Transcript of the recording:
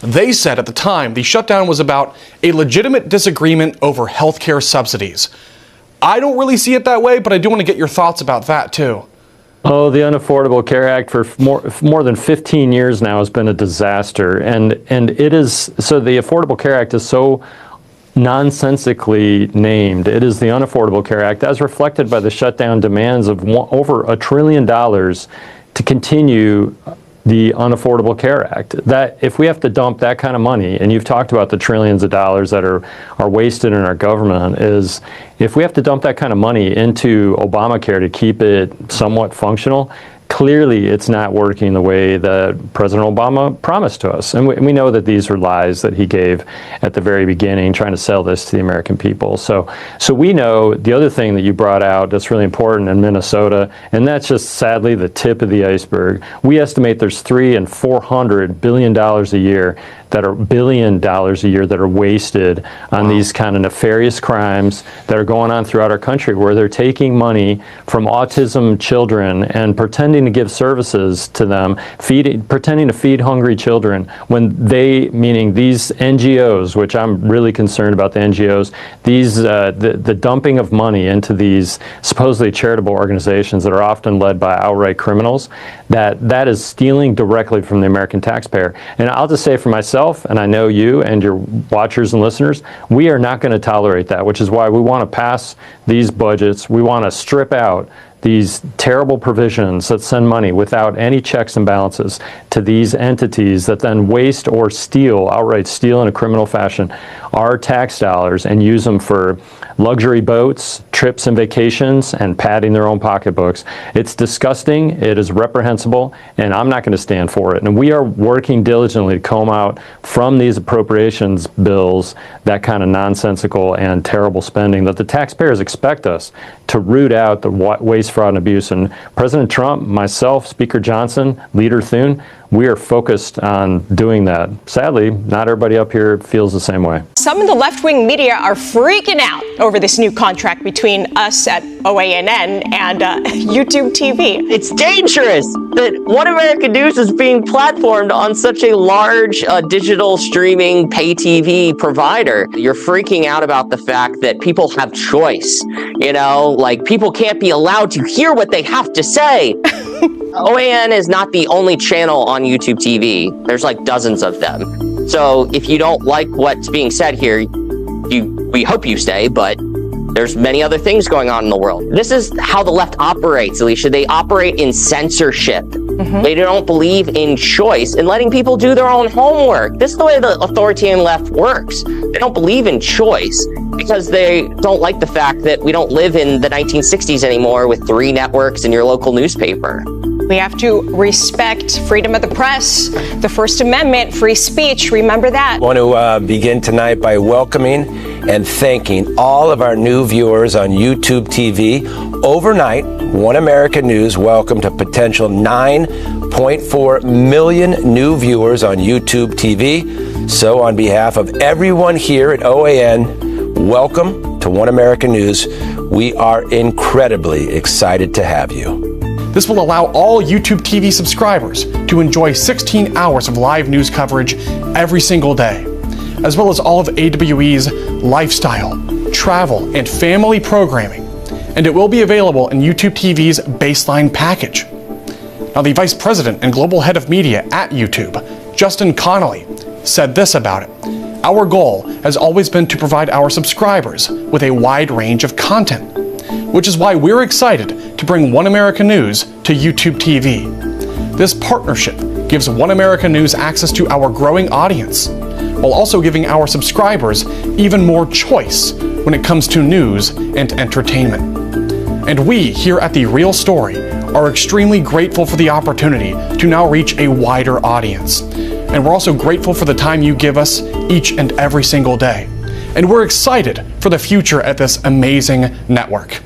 They said at the time the shutdown was about a legitimate disagreement over healthcare subsidies. I don't really see it that way, but I do want to get your thoughts about that too. Oh, the Unaffordable Care Act for more than 15 years now has been a disaster. And it is, so the Affordable Care Act is so nonsensically named. It is the Unaffordable Care Act as reflected by the shutdown demands of over $1 trillion to continue the Unaffordable Care Act. That if we have to dump that kind of money, and you've talked about the trillions of dollars that are wasted in our government, is if we have to dump that kind of money into Obamacare to keep it somewhat functional, clearly it's not working the way that President Obama promised to us. And we know that these are lies that he gave at the very beginning, trying to sell this to the American people. So we know the other thing that you brought out that's really important in Minnesota, and that's just sadly the tip of the iceberg. We estimate there's $300 and $400 billion a year that are wasted on these kind of nefarious crimes that are going on throughout our country, where they're taking money from autism children and pretending to give services to them, pretending to feed hungry children, when they, meaning these NGOs, which I'm really concerned about the NGOs, these the dumping of money into these supposedly charitable organizations that are often led by outright criminals, that is stealing directly from the American taxpayer. And I'll just say for myself, and I know you and your watchers and listeners, we are not going to tolerate that, which is why we want to pass these budgets. We want to strip out these terrible provisions that send money without any checks and balances to these entities that then waste or steal, outright steal in a criminal fashion, our tax dollars and use them for luxury boats, trips and vacations, and padding their own pocketbooks. It's disgusting, it is reprehensible, and I'm not going to stand for it. And we are working diligently to comb out from these appropriations bills that kind of nonsensical and terrible spending that the taxpayers expect us to root out the waste, fraud, and abuse. And President Trump, myself, Speaker Johnson, Leader Thune, we are focused on doing that. Sadly, not everybody up here feels the same way. Some in the left-wing media are freaking out over this new contract between us at OANN and YouTube TV. It's dangerous that One American News is being platformed on such a large digital streaming pay TV provider. You're freaking out about the fact that people have choice. You know, like people can't be allowed to hear what they have to say. OAN is not the only channel on YouTube TV. There's like dozens of them. So if you don't like what's being said here, we hope you stay, but there's many other things going on in the world. This is how the left operates, Alicia. They operate in censorship. They don't believe in choice and letting people do their own homework. This is the way the authoritarian left works. They don't believe in choice because they don't like the fact that we don't live in the 1960s anymore with 3 networks and your local newspaper. We have to respect freedom of the press, the First Amendment, free speech. Remember that. I want to begin tonight by welcoming and thanking all of our new viewers on YouTube TV. Overnight, One American News welcomed a potential 9.4 million new viewers on YouTube TV. So on behalf of everyone here at OAN, welcome to One American News. We are incredibly excited to have you. This will allow all YouTube TV subscribers to enjoy 16 hours of live news coverage every single day, as well as all of AWE's lifestyle, travel, and family programming, and it will be available in YouTube TV's baseline package. Now, the Vice President and Global Head of Media at YouTube, Justin Connolly, said this about it: "Our goal has always been to provide our subscribers with a wide range of content, which is why we're excited to bring One American News to YouTube TV. This partnership gives One American News access to our growing audience, while also giving our subscribers even more choice when it comes to news and entertainment. And we here at The Real Story are extremely grateful for the opportunity to now reach a wider audience. And we're also grateful for the time you give us each and every single day. And we're excited for the future at this amazing network."